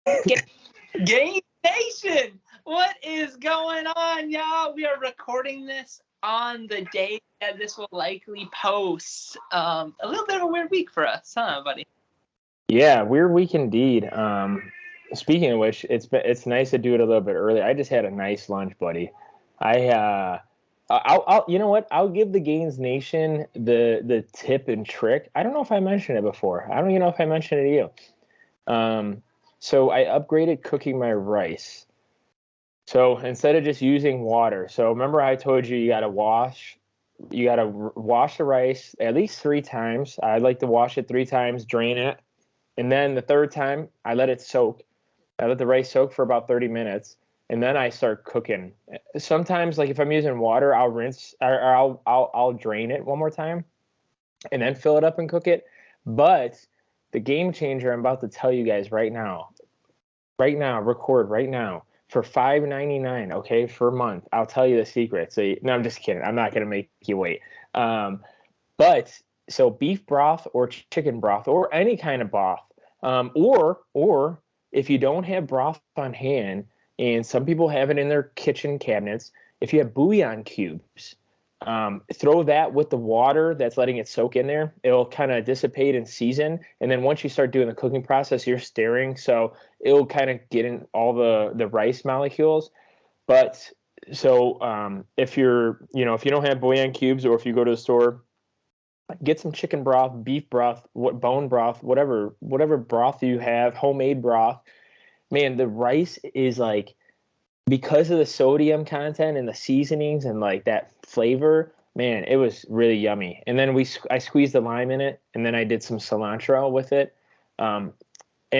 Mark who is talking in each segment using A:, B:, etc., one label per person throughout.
A: Gainz Nation, what is going on, y'all? We are recording this on the day that this will likely post. A little bit of a weird week for us, huh, buddy?
B: Yeah, weird week indeed. Speaking of which, it's nice to do it a little bit early. I just had a nice lunch, buddy. I'll you know what? I'll give the Gainz Nation the tip and trick. I don't know if I mentioned it before. I don't even know if I mentioned it to you. So I upgraded cooking my rice. So instead of just using water, so remember I told you you gotta wash the rice at least 3 times. I like to wash it 3 times, drain it, and then the third time I let it soak. I let the rice soak for about 30 minutes, and then I start cooking. Sometimes, like if I'm using water, I'll rinse or I'll drain it one more time, and then fill it up and cook it. But the game changer I'm about to tell you guys right now, record right now for $5.99, okay, for a month. I'll tell you the secret. No, I'm just kidding. I'm not gonna make you wait. But so beef broth or chicken broth or any kind of broth, or if you don't have broth on hand, and some people have it in their kitchen cabinets, if you have bouillon cubes, throw that with the water that's letting it soak in there. It'll kind of dissipate and season. And then once you start doing the cooking process, you're stirring. So it'll kind of get in all the rice molecules. But so if if you don't have bouillon cubes, or if you go to the store, get some chicken broth, beef broth, bone broth, whatever broth you have, homemade broth. Man, the rice is like, because of the sodium content and the seasonings and like that flavor, man, it was really yummy. And then I squeezed the lime in it, and then I did some cilantro with it, and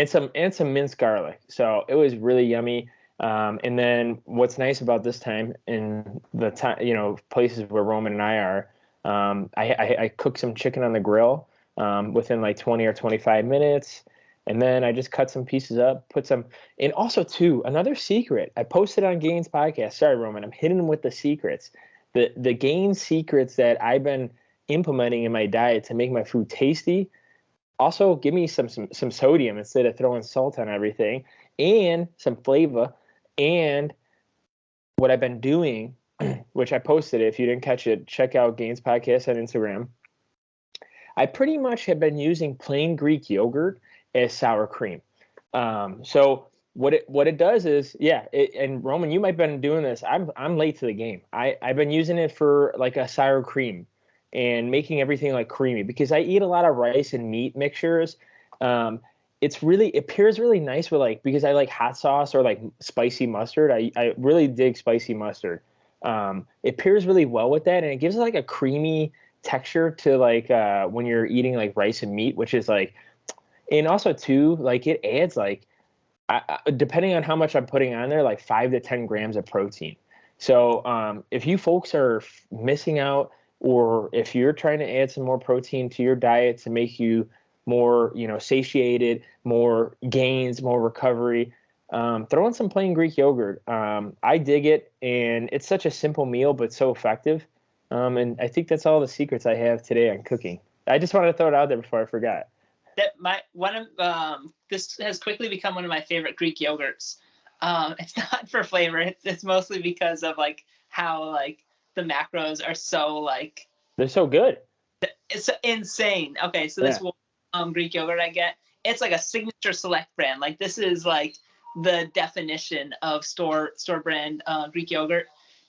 B: some minced garlic. So it was really yummy. And then what's nice about this time in the time, places where Roman and I are, I cooked some chicken on the grill within like 20 or 25 minutes. And then I just cut some pieces up, put some, and also too, another secret. I posted on Gainz podcast. Sorry, Roman, I'm hitting with the secrets. The Gainz secrets that I've been implementing in my diet to make my food tasty. Also, give me some sodium instead of throwing salt on everything, and some flavor. And what I've been doing, which I posted, if you didn't catch it, check out Gainz podcast on Instagram. I pretty much have been using plain Greek yogurt as sour cream. So what it does is, and Roman, you might have been doing this. I'm late to the game. I've been using it for like a sour cream and making everything like creamy, because I eat a lot of rice and meat mixtures. It pairs really nice with, like, because I like hot sauce or like spicy mustard. I really dig spicy mustard. It pairs really well with that, and it gives like a creamy texture to like when you're eating like rice and meat, which is like. And also too, like it adds like, depending on how much I'm putting on there, like 5 to 10 grams of protein. So if you folks are missing out, or if you're trying to add some more protein to your diet to make you more, satiated, more gains, more recovery, throw in some plain Greek yogurt. I dig it, and it's such a simple meal, but so effective. And I think that's all the secrets I have today on cooking. I just wanted to throw it out there before I forgot.
A: This has quickly become one of my favorite Greek yogurts. It's not for flavor. It's mostly because of like how like the macros are so like,
B: they're so good.
A: It's insane. Okay, so this Greek yogurt I get, it's like a signature select brand. Like this is like the definition of store brand Greek yogurt.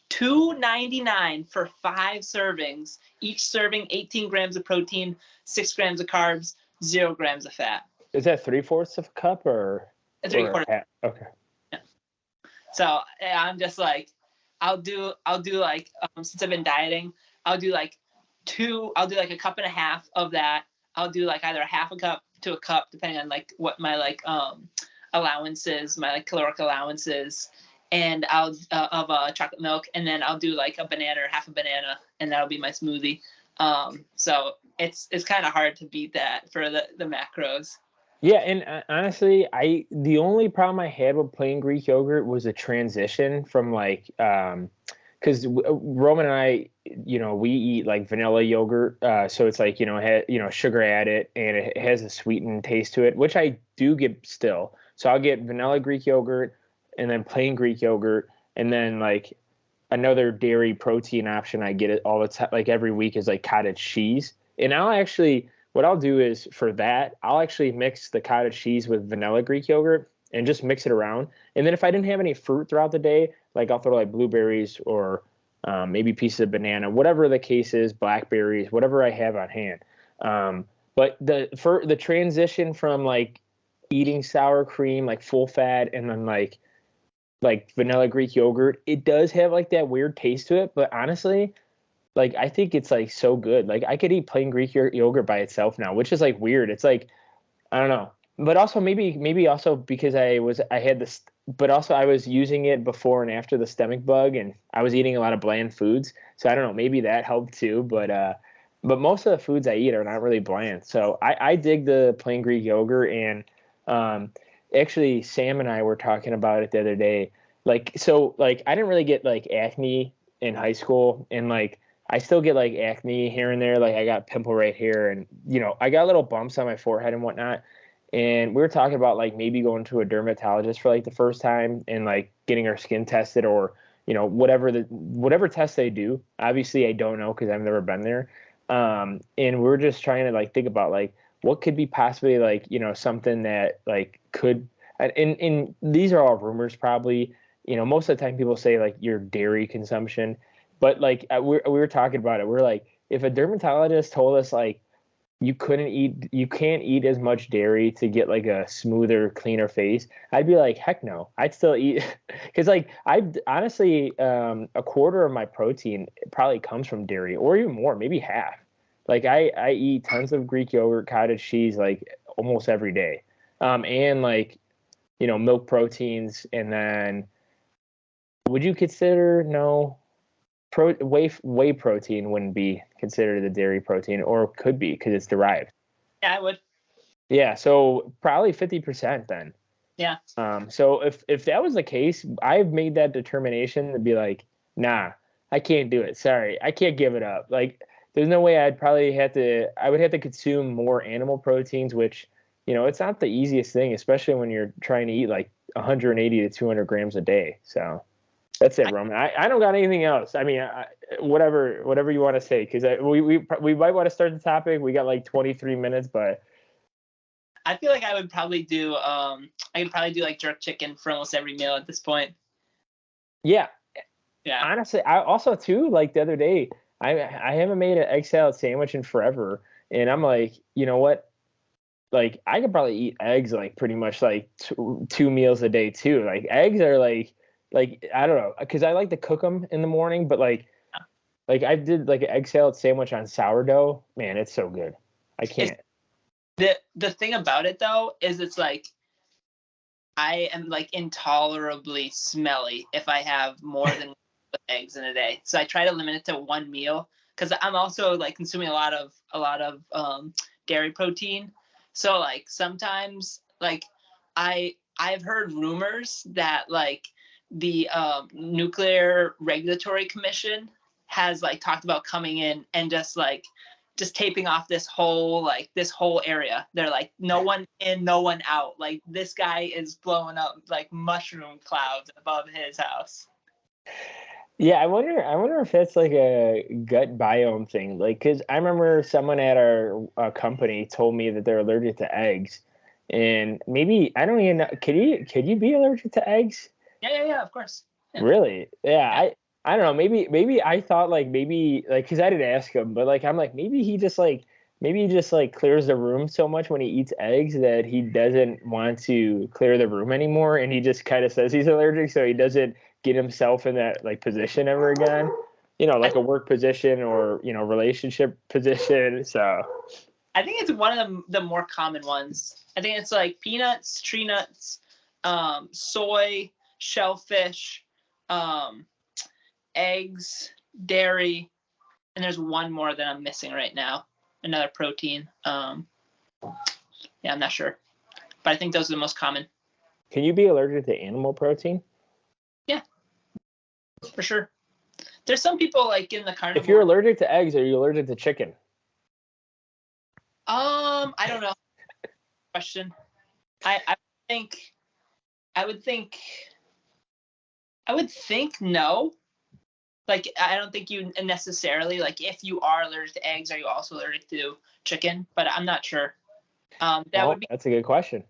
A: $2.99 for 5 servings. Each serving 18 grams of protein, 6 grams of carbs, 0 grams of fat.
B: Is that 3/4 of a cup or?
A: 3/4.
B: Okay.
A: Yeah. So I'm just like, I'll do like, since I've been dieting, I'll do like a cup and a half of that. I'll do like either a half a cup to a cup, depending on like what my like allowances, my like caloric allowances, and I'll of chocolate milk, and then I'll do like a banana or half a banana, and that'll be my smoothie. So it's kind of hard to beat that for the macros.
B: Yeah, and honestly, the only problem I had with plain Greek yogurt was a transition from like, because Roman and I, we eat like vanilla yogurt, so it's like sugar added, and it has a sweetened taste to it, which I do get still. So I'll get vanilla Greek yogurt and then plain Greek yogurt, and then like another dairy protein option I get it all the time, like every week, is like cottage cheese. And what I'll do is for that, I'll actually mix the cottage cheese with vanilla Greek yogurt and just mix it around. And then if I didn't have any fruit throughout the day, like I'll throw like blueberries or maybe pieces of banana, whatever the case is, blackberries, whatever I have on hand. But the transition from like eating sour cream, like full fat, and then like vanilla Greek yogurt, it does have like that weird taste to it. But honestly, like I think it's like so good. Like I could eat plain Greek yogurt by itself now, which is like weird. It's like I don't know. But also maybe also because I had this, but also I was using it before and after the stomach bug, and I was eating a lot of bland foods. So I don't know, maybe that helped too. But most of the foods I eat are not really bland. So I dig the plain Greek yogurt. And actually Sam and I were talking about it the other day. Like I didn't really get like acne in high school, and like I still get like acne here and there. Like I got pimple right here, and I got little bumps on my forehead and whatnot. And we were talking about like maybe going to a dermatologist for like the first time and like getting our skin tested, or whatever test they do. Obviously I don't know because I've never been there. And we're just trying to like think about like what could be possibly like something that like could, and these are all rumors probably. Most of the time people say like your dairy consumption, but like we were talking about it. We're like, if a dermatologist told us like you can't eat as much dairy to get like a smoother, cleaner face, I'd be like, heck no, I'd still eat. Because like I honestly, a quarter of my protein probably comes from dairy, or even more, maybe half. Like I eat tons of Greek yogurt, cottage cheese, like almost every day. And like milk proteins. And then would you consider, no, whey protein wouldn't be considered a dairy protein, or could be because it's derived.
A: Yeah, I would.
B: Yeah, so probably 50% then.
A: Yeah.
B: So if that was the case, I've made that determination to be like, nah, I can't do it. Sorry, I can't give it up. Like, there's no way I would have to consume more animal proteins, which, it's not the easiest thing, especially when you're trying to eat like 180 to 200 grams a day. So that's it, Roman. I don't got anything else. I mean, whatever you want to say, because we might want to start the topic. We got like 23 minutes, but
A: I feel like I would probably do like jerk chicken for almost every meal at this point.
B: Yeah.
A: Yeah.
B: Honestly, I also too, like the other day, I haven't made an egg salad sandwich in forever, and I'm like, you know what? Like I could probably eat eggs like pretty much like two meals a day too. Like eggs are like I don't know, because I like to cook them in the morning, but like I did like an egg salad sandwich on sourdough. Man, it's so good. I can't.
A: The thing about it though is it's like I am like intolerably smelly if I have more than eggs in a day. So I try to limit it to one meal, because I'm also like consuming a lot of dairy protein. So like sometimes like I've heard rumors that like the Nuclear Regulatory Commission has like talked about coming in and just taping off this whole area. They're like, no one in, no one out. Like this guy is blowing up like mushroom clouds above his house.
B: Yeah, I wonder if that's like a gut biome thing. Like, cause I remember someone at our company told me that they're allergic to eggs, and maybe I don't even know. Could you be allergic to eggs?
A: Yeah, of course. Yeah.
B: Really? Yeah, I don't know. Maybe I thought like maybe like because I didn't ask him, but like I'm like maybe he just like clears the room so much when he eats eggs that he doesn't want to clear the room anymore, and he just kind of says he's allergic so he doesn't get himself in that like position ever again. Like a work position or relationship position. So
A: I think it's one of the more common ones. I think it's like peanuts, tree nuts, soy, shellfish, eggs, dairy, and there's one more that I'm missing right now. Another protein. Yeah, I'm not sure, but I think those are the most common.
B: Can you be allergic to animal protein?
A: Yeah, for sure. There's some people like in the carnivore.
B: If you're allergic to eggs, are you allergic to chicken?
A: I don't know. Question. I think I would think no. Like, I don't think you necessarily, like, if you are allergic to eggs, are you also allergic to chicken? But I'm not sure. That would be,
B: that's a good question.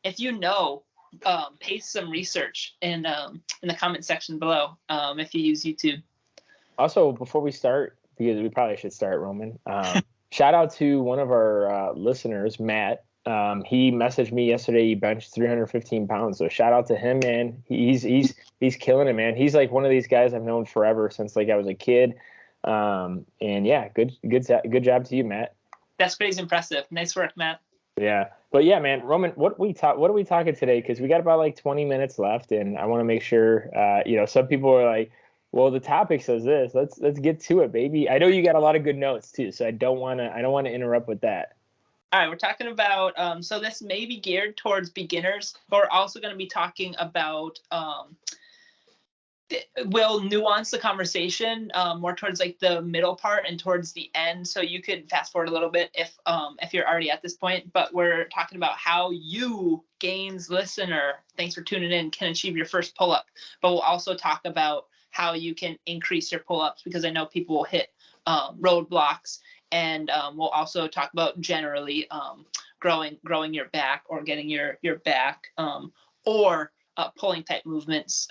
A: if you know, paste some research in the comment section below, if you use YouTube.
B: Also, before we start, because we probably should start, Roman, shout out to one of our listeners, Matt. He messaged me yesterday. He benched 315 pounds. So shout out to him, man. He's killing it, man. He's like one of these guys I've known forever since like I was a kid. And yeah, good job to you, Matt.
A: That's crazy impressive. Nice work, Matt.
B: Yeah, but yeah, man, Roman, what are we talking today? Because we got about like 20 minutes left, and I want to make sure. Some people are like, well, the topic says this. Let's get to it, baby. I know you got a lot of good notes too, so I don't want to interrupt with that.
A: All right, we're talking about, so this may be geared towards beginners, but we're also going to be talking about, we'll nuance the conversation more towards like the middle part and towards the end. So you could fast forward a little bit if you're already at this point, but we're talking about how you, Gainz listener, thanks for tuning in, can achieve your first pull-up. But we'll also talk about how you can increase your pull-ups, because I know people will hit roadblocks. And we'll also talk about generally growing your back, or getting your back, or pulling type movements,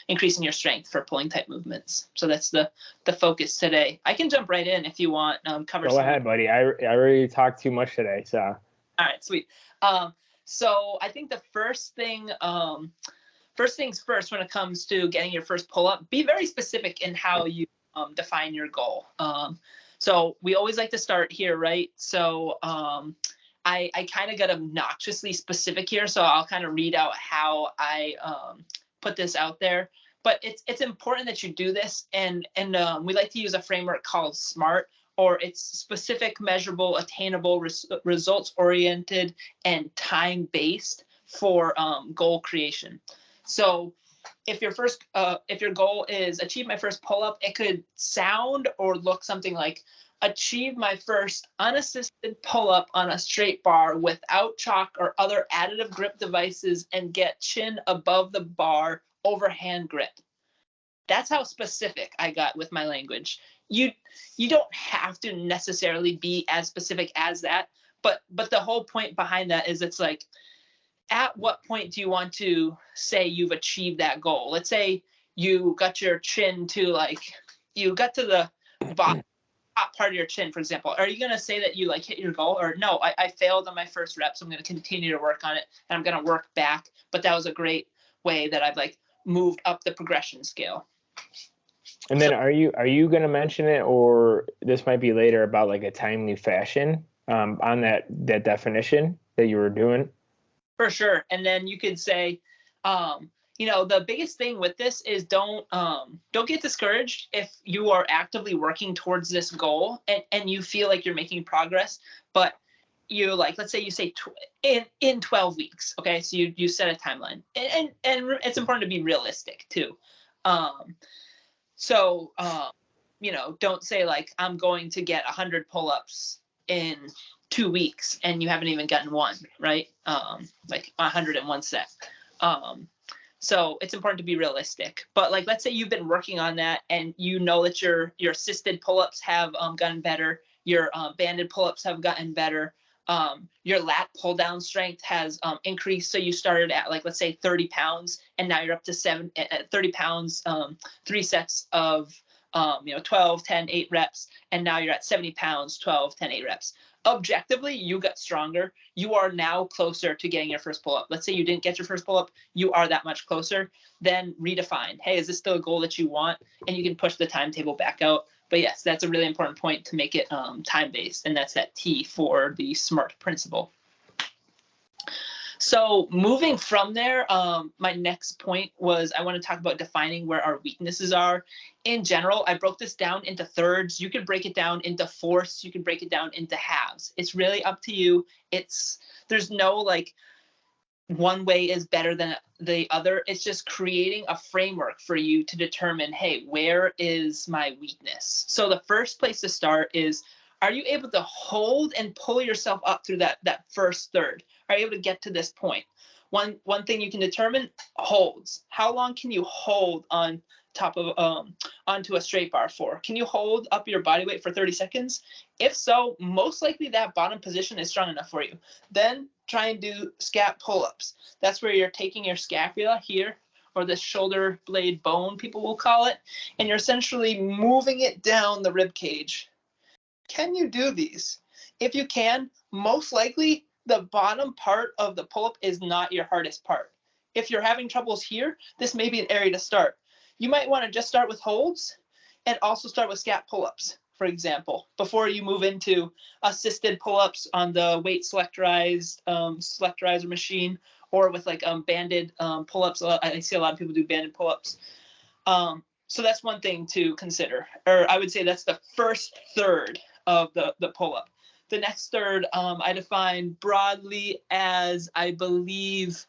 A: increasing your strength for pulling type movements. So that's the focus today. I can jump right in if you want.
B: Go ahead, buddy. I already talked too much today. So.
A: All right, sweet. So I think the first things first, when it comes to getting your first pull-up, be very specific in how you define your goal. So we always like to start here, right? So I kind of got obnoxiously specific here, so I'll kind of read out how I put this out there. But it's important that you do this, and we like to use a framework called SMART, or it's specific, measurable, attainable, results-oriented, and time-based for goal creation. So if your goal is achieve my first pull-up, it could sound or look something like achieve my first unassisted pull-up on a straight bar without chalk or other additive grip devices, and get chin above the bar over hand grip. That's how specific I got with my language. You don't have to necessarily be as specific as that, but the whole point behind that is, it's like, at what point do you want to say you've achieved that goal? Let's say you got your chin to, like, you got to the top part of your chin, for example. Are you going to say that you like hit your goal, or no, I failed on my first rep, so I'm going to continue to work on it, and I'm going to work back, but that was a great way that I've like moved up the progression scale.
B: And then are you going to mention it, or this might be later, about like a timely fashion on that definition that you were doing?
A: For sure. And then you could say, the biggest thing with this is don't get discouraged if you are actively working towards this goal and you feel like you're making progress, but you, like, let's say you say in 12 weeks. Okay. So you set a timeline, and it's important to be realistic too. Don't say like, I'm going to get 100 pull-ups in 2 weeks and you haven't even gotten one, right? Like 101 set. So it's important to be realistic. But like, let's say you've been working on that, and you know that your assisted pull-ups have gotten better, your banded pull-ups have gotten better, your lat pull-down strength has increased. So you started at, like, let's say 30 pounds, and now you're up to 30 pounds, 3 sets of 12, 10, 8 reps, and now you're at 70 pounds, 12, 10, 8 reps. Objectively, you got stronger. You are now closer to getting your first pull-up. Let's say you didn't get your first pull-up, you are that much closer. Then redefine, hey, is this still a goal that you want? And you can push the timetable back out. But yes, that's a really important point, to make it time-based, and that's that T for the SMART principle. So moving from there, my next point was, I want to talk about defining where our weaknesses are. In general, I broke this down into thirds. You could break it down into fourths. You can break it down into halves. It's really up to you. There's no like one way is better than the other. It's just creating a framework for you to determine, hey, where is my weakness? So the first place to start is, are you able to hold and pull yourself up through that first third? Are you able to get to this point? one thing you can determine: holds. How long can you hold on top of onto a straight bar for? Can you hold up your body weight for 30 seconds? If so, most likely that bottom position is strong enough for you. Then try and do scap pull-ups. That's where you're taking your scapula here, or the shoulder blade bone, people will call it, and you're essentially moving it down the rib cage. Can you do these? If you can, most likely the bottom part of the pull-up is not your hardest part. If you're having troubles here, this may be an area to start. You might want to just start with holds and also start with scap pull-ups, for example, before you move into assisted pull-ups on the weight selectorizer machine, or with like banded pull-ups. I see a lot of people do banded pull-ups. So that's one thing to consider, or I would say that's the first third of the pull-up. The next third I define broadly as, I believe,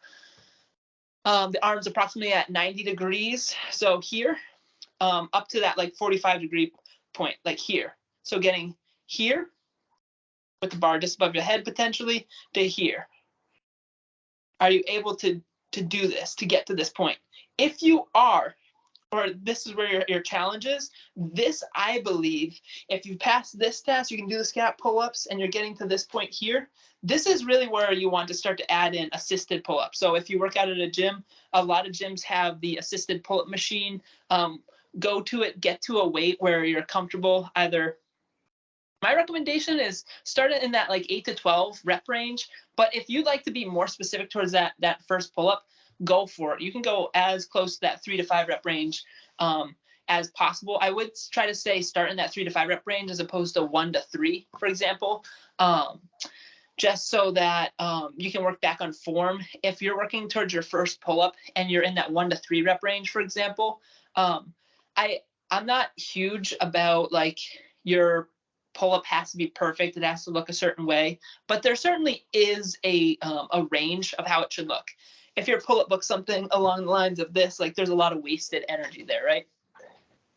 A: the arms approximately at 90 degrees. So here, up to that like 45-degree point, like here. So getting here with the bar just above your head potentially to here. Are you able to do this, to get to this point? If you are, or this is where your challenge is, this, I believe, if you pass this test, you can do the scap pull-ups and you're getting to this point here, this is really where you want to start to add in assisted pull-ups. So if you work out at a gym, a lot of gyms have the assisted pull-up machine. Go to it, get to a weight where you're comfortable. Either, my recommendation is start it in that like 8 to 12 rep range. But if you'd like to be more specific towards that first pull-up, go for it. You can go as close to that 3 to 5 rep range as possible. I would try to say start in that 3 to 5 rep range as opposed to 1 to 3, for example, just so that you can work back on form. If you're working towards your first pull-up and you're in that 1 to 3 rep range, for example, I'm not huge about like your pull-up has to be perfect. It has to look a certain way, but there certainly is a range of how it should look. If your pull-up looks something along the lines of this, like there's a lot of wasted energy there, right?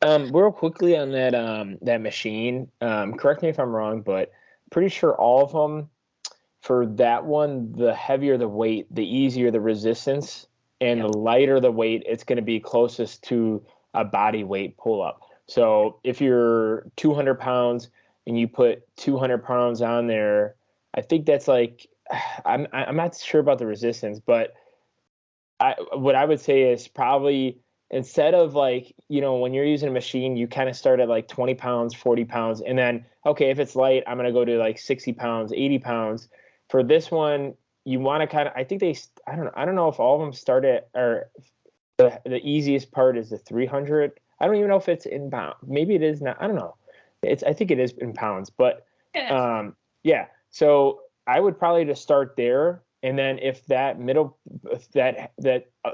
B: Real quickly on that machine, correct me if I'm wrong, but pretty sure all of them, for that one, the heavier the weight, the easier the resistance, and the lighter the weight, it's going to be closest to a body weight pull-up. So if you're 200 pounds and you put 200 pounds on there, I think that's like, I'm not sure about the resistance, but what I would say is probably, instead of like, when you're using a machine, you kind of start at like 20 pounds, 40 pounds. And then, okay, if it's light, I'm going to go to like 60 pounds, 80 pounds. For this one, you want to kind of, I think I don't know if all of them start at, or the easiest part is the 300. I don't even know if it's in pounds. Maybe it is not. I don't know. I think it is in pounds, but yeah. So I would probably just start there. And then if that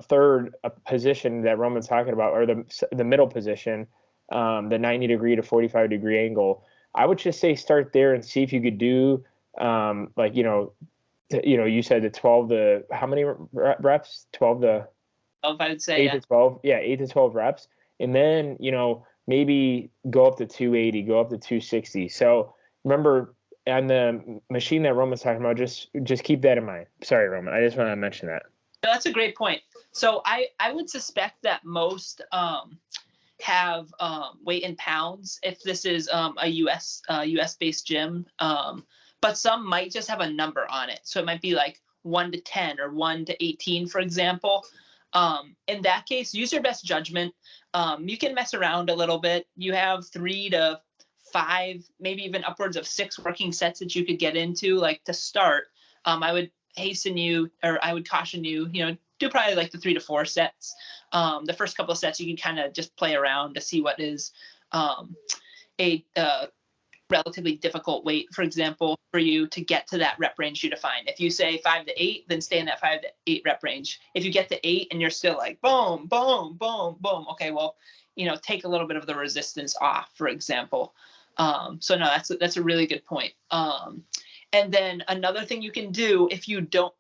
B: third position that Roman's talking about, or the middle position, the 90 degree to 45 degree angle, I would just say start there and see if you could do like, you said the 12 how many reps? 12 to
A: 12, I would say
B: 8 to 12. Yeah, 8 to 12 reps. And then, maybe go up to 280, go up to 260. So remember, on the machine that Roman's talking about, just keep that in mind. Sorry, Roman, I just want to mention that.
A: No, that's a great point. So I would suspect that most have weight in pounds if this is a US based gym, but some might just have a number on it. So it might be like 1 to 10 or 1 to 18, for example. In that case, use your best judgment. You can mess around a little bit. You have 3 to 5, maybe even upwards of 6 working sets that you could get into, like to start. I would caution you, do probably like the 3 to 4 sets. The first couple of sets, you can kind of just play around to see what is a relatively difficult weight, for example, for you to get to that rep range you define. If you say 5 to 8, then stay in that 5 to 8 rep range. If you get to 8 and you're still like boom, boom, boom, boom, okay, well, take a little bit of the resistance off, for example. So no, that's a really good point. And then another thing you can do, if you don't,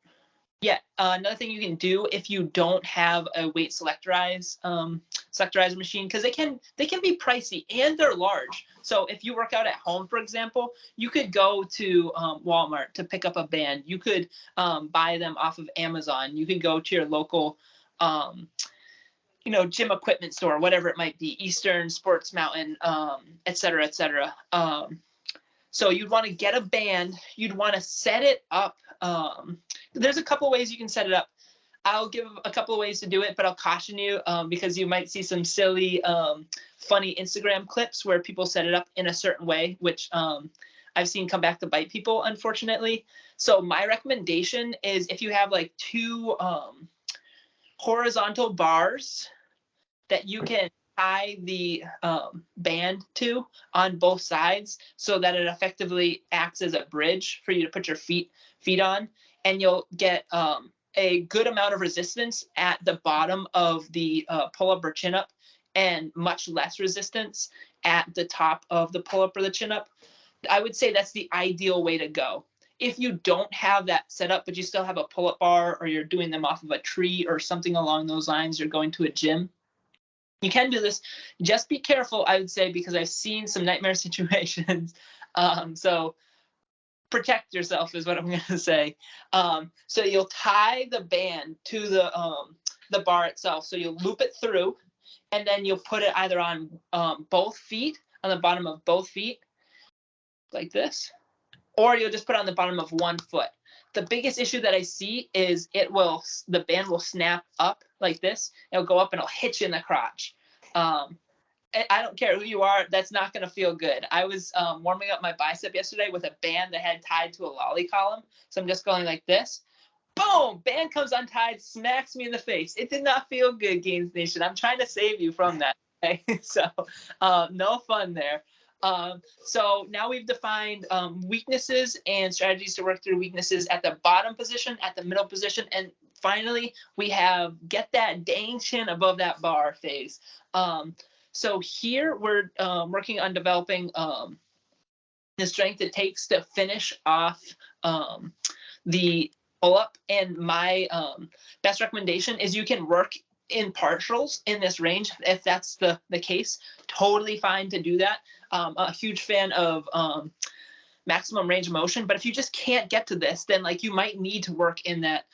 A: Yeah, another thing you can do if you don't have a weight selectorizer machine, because they can be pricey and they're large. So if you work out at home, for example, you could go to Walmart to pick up a band. You could buy them off of Amazon. You could go to your local gym equipment store, whatever it might be, Eastern, Sports Mountain, et cetera, et cetera. So you'd want to get a band. You'd want to set it up. There's a couple ways you can set it up. I'll give a couple of ways to do it, but I'll caution you because you might see some silly, funny Instagram clips where people set it up in a certain way, which I've seen come back to bite people, unfortunately. So my recommendation is if you have like two horizontal bars that you can tie the band to on both sides so that it effectively acts as a bridge for you to put your feet on, and you'll get a good amount of resistance at the bottom of the pull-up or chin-up and much less resistance at the top of the pull-up or the chin-up. I would say that's the ideal way to go. If you don't have that set up, but you still have a pull-up bar, or you're doing them off of a tree or something along those lines, you're going to a gym, you can do this. Just be careful, I would say, because I've seen some nightmare situations. So protect yourself is what I'm going to say. So you'll tie the band to the bar itself. So you'll loop it through, and then you'll put it either on both feet, on the bottom of both feet, like this, or you'll just put it on the bottom of one foot. The biggest issue that I see is the band will snap up like this. It'll go up and it'll hit you in the crotch. I don't care who you are, that's not going to feel good. I was warming up my bicep yesterday with a band that had tied to a lolly column. So I'm just going like this. Boom! Band comes untied, smacks me in the face. It did not feel good, Gainz Nation. I'm trying to save you from that. Okay? So no fun there. So now we've defined weaknesses and strategies to work through weaknesses at the bottom position, at the middle position, and finally we have get that dang chin above that bar phase. So here we're working on developing the strength it takes to finish off the pull-up, and my best recommendation is you can work in partials in this range if that's the case. Totally fine to do that. A huge fan of maximum range of motion, but if you just can't get to this, then like you might need to work in that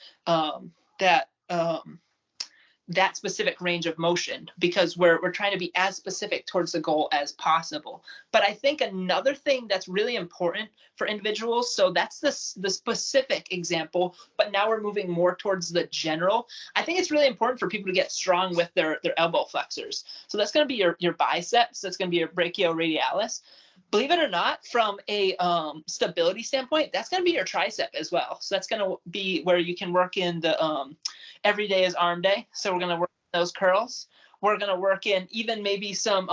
A: specific range of motion, because we're trying to be as specific towards the goal as possible. But I think another thing that's really important for individuals, so that's the specific example, but now we're moving more towards the general. I think it's really important for people to get strong with their elbow flexors. So that's going to be your biceps. That's going to be your brachioradialis. Believe it or not, from a stability standpoint, that's going to be your tricep as well. So that's going to be where you can work in the every day is arm day. So we're going to work those curls. We're going to work in even maybe some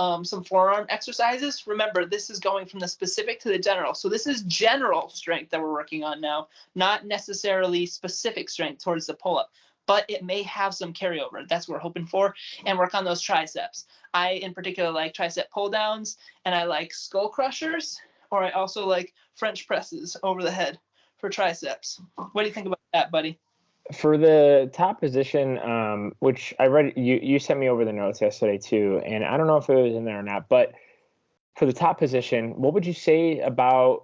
A: forearm exercises. Remember, this is going from the specific to the general. So this is general strength that we're working on now, not necessarily specific strength towards the pull-up, but it may have some carryover. That's what we're hoping for, and work on those triceps. I, in particular, like tricep pull downs, and I like skull crushers, or I also like French presses over the head for triceps. What do you think about that, buddy?
B: For the top position, which I read, you sent me over the notes yesterday too, and I don't know if it was in there or not, but for the top position, what would you say about,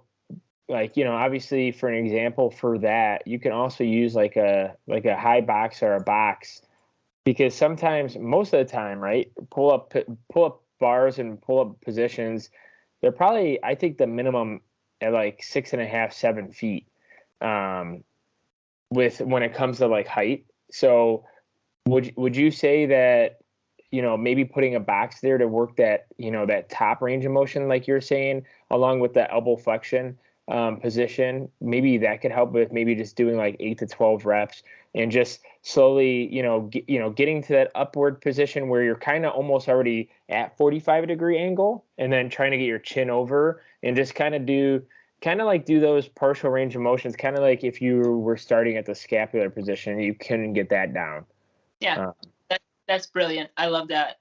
B: like, obviously for an example for that, you can also use like a high box or a box, because sometimes, most of the time, right, pull up bars and pull up positions, they're probably, I think, the minimum at like 6.5, 7 feet. With when it comes to like height. So would you say that, maybe putting a box there to work that, that top range of motion, like you're saying, along with the elbow flexion position, maybe that could help with maybe just doing like 8 to 12 reps and just slowly, getting to that upward position where you're kind of almost already at 45-degree angle, and then trying to get your chin over and just kind of do those partial range of motions, kind of like if you were starting at the scapular position, you couldn't get that down.
A: Yeah, That's brilliant. I love that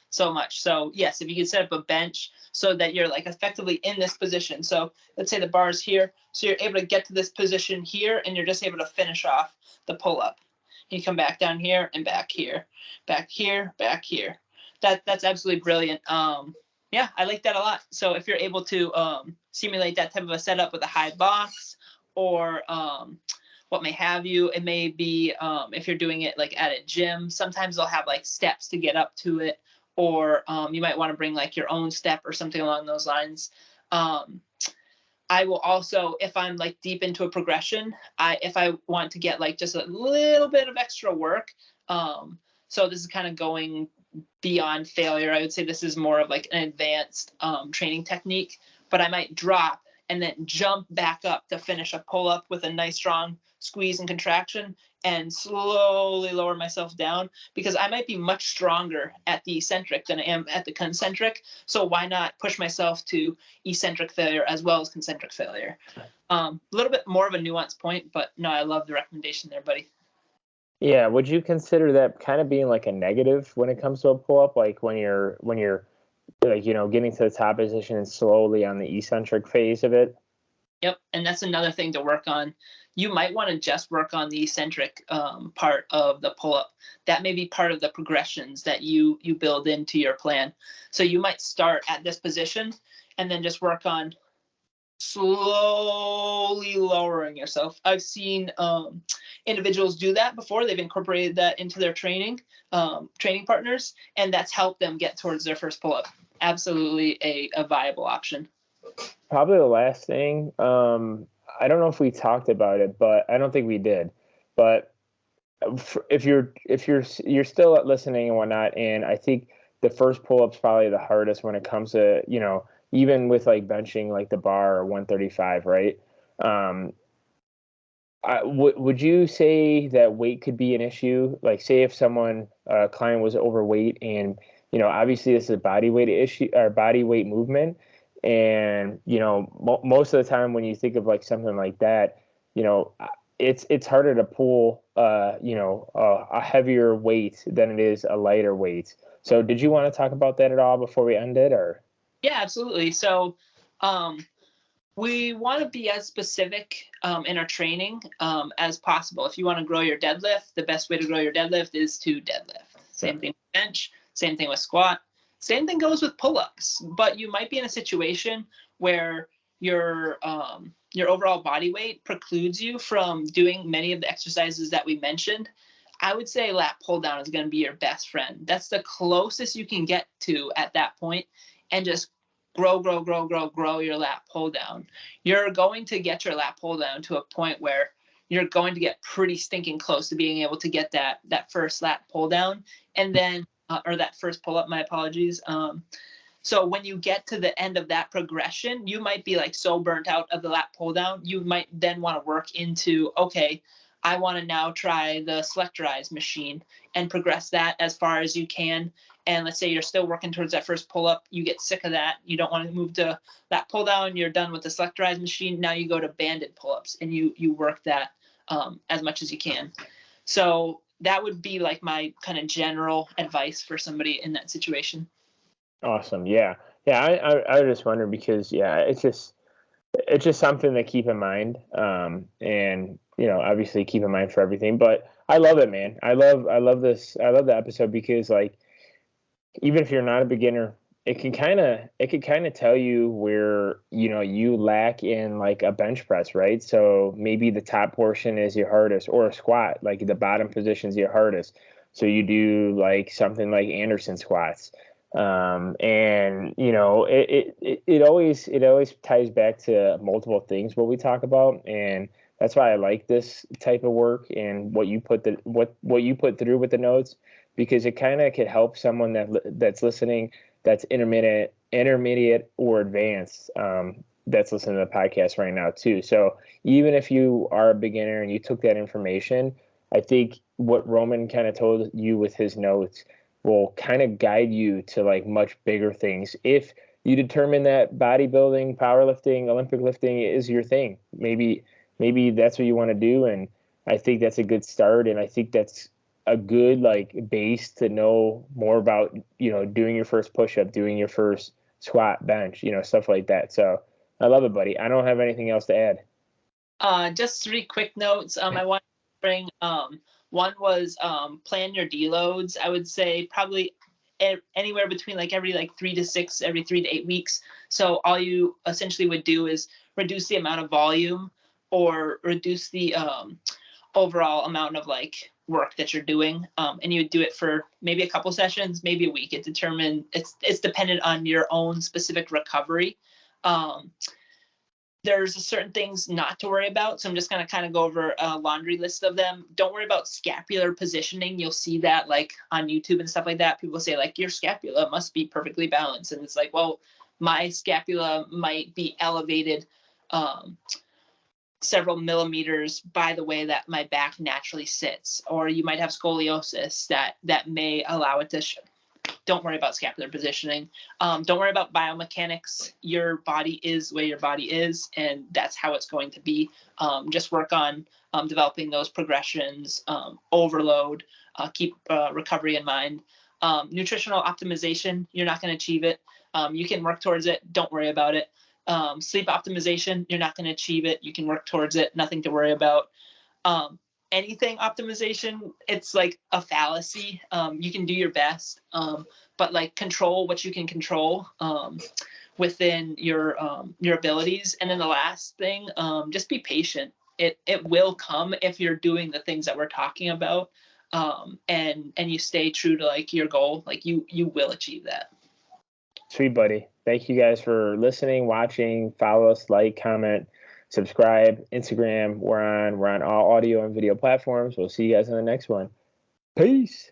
A: so much. So yes, if you could set up a bench so that you're like effectively in this position. So let's say the bar is here, so you're able to get to this position here, and you're just able to finish off the pull up. You come back down here and back here, back here, back here. That's absolutely brilliant. Yeah, I like that a lot. So if you're able to simulate that type of a setup with a high box or what may have you, it may be if you're doing it like at a gym, sometimes they'll have like steps to get up to it, or you might want to bring like your own step or something along those lines. I will also, if I'm like deep into a progression, if I want to get like just a little bit of extra work, so this is kind of going beyond failure. I would say this is more of like an advanced training technique, but I might drop and then jump back up to finish a pull up with a nice strong squeeze and contraction, and slowly lower myself down, because I might be much stronger at the eccentric than I am at the concentric. So why not push myself to eccentric failure as well as concentric failure? A little bit more of a nuanced point, but no, I love the recommendation there, buddy.
B: Yeah, would you consider that kind of being like a negative when it comes to a pull-up, like when you're like, getting to the top position and slowly on the eccentric phase of it?
A: Yep, and that's another thing to work on. You might want to just work on the eccentric part of the pull-up. That may be part of the progressions that you build into your plan. So you might start at this position and then just work on slowly lowering yourself. I've seen individuals do that before. They've incorporated that into their training partners, and that's helped them get towards their first pull-up. Absolutely a viable option.
B: Probably the last thing, I don't know if we talked about it, but I don't think we did. But if you're still listening and whatnot, and I think the first pull-up's probably the hardest when it comes to, even with like benching like the bar or 135, right? Would you say that weight could be an issue? Like, say if a client was overweight, and obviously this is a body weight issue or body weight movement, and most of the time when you think of like something like that, it's harder to pull a heavier weight than it is a lighter weight. So did you want to talk about that at all before we end it, or?
A: Yeah, absolutely. So we want to be as specific in our training as possible. If you want to grow your deadlift, the best way to grow your deadlift is to deadlift. Same thing with bench, same thing with squat. Same thing goes with pull-ups, but you might be in a situation where your overall body weight precludes you from doing many of the exercises that we mentioned. I would say lat pull down is going to be your best friend. That's the closest you can get to at that point, and just grow your lat pull down. You're going to get your lat pull down to a point where you're going to get pretty stinking close to being able to get that first lat pull down, and then or that first pull up, my apologies. So when you get to the end of that progression, you might be like so burnt out of the lat pull down, you might then want to work into, okay, I want to now try the selectorized machine and progress that as far as you can. And let's say you're still working towards that first pull up, you get sick of that, you don't want to move to that pull down, you're done with the selectorized machine. Now you go to banded pull ups and you work that as much as you can. So that would be like my kind of general advice for somebody in that situation.
B: Awesome. Yeah. Yeah. I was just wondering because, yeah, it's just something to keep in mind. And, obviously keep in mind for everything, but I love it, man. I love this. I love the episode because, like, even if you're not a beginner, it can kind of tell you where, you lack in like a bench press, right? So maybe the top portion is your hardest, or a squat, like the bottom position is your hardest. So you do like something like Anderson squats. And it always ties back to multiple things what we talk about, and that's why I like this type of work and what you put through with the notes, because it kind of could help someone that's listening, that's intermediate or advanced, that's listening to the podcast right now too. So even if you are a beginner and you took that information, I think what Roman kind of told you with his notes will kind of guide you to like much bigger things. If you determine that bodybuilding, powerlifting, Olympic lifting is your thing, maybe that's what you want to do. And I think that's a good start. And I think that's a good like base to know more about, doing your first push-up, doing your first squat, bench, stuff like that. So I love it, buddy. I don't have anything else to add.
A: Just 3 quick notes. I want to bring one was plan your deloads. I would say probably anywhere between like every like 3 to 6, every 3 to 8 weeks. So all you essentially would do is reduce the amount of volume or reduce the overall amount of like work that you're doing, and you would do it for maybe a couple sessions, maybe a week. It's dependent on your own specific recovery. There's certain things not to worry about, so I'm just going to kind of go over a laundry list of them. Don't worry about scapular positioning. You'll see that like on YouTube and stuff like that. People say like your scapula must be perfectly balanced, and it's like, well, my scapula might be elevated several millimeters by the way that my back naturally sits, or you might have scoliosis that may allow it to don't worry about scapular positioning. Don't worry about biomechanics. Your body is the way your body is, and that's how it's going to be. Just work on developing those progressions, overload, keep recovery in mind. Nutritional optimization, you're not going to achieve it. You can work towards it. Don't worry about it. Sleep optimization, you're not going to achieve it. You can work towards it. Nothing to worry about. Anything optimization, it's like a fallacy. You can do your best, but like control what you can control within your abilities. And then the last thing, just be patient. It will come if you're doing the things that we're talking about, and you stay true to like your goal. Like you will achieve that.
B: Sweet, buddy. Thank you guys for listening, watching. Follow us, like, comment, subscribe. Instagram, we're on all audio and video platforms. We'll see you guys on the next one. Peace.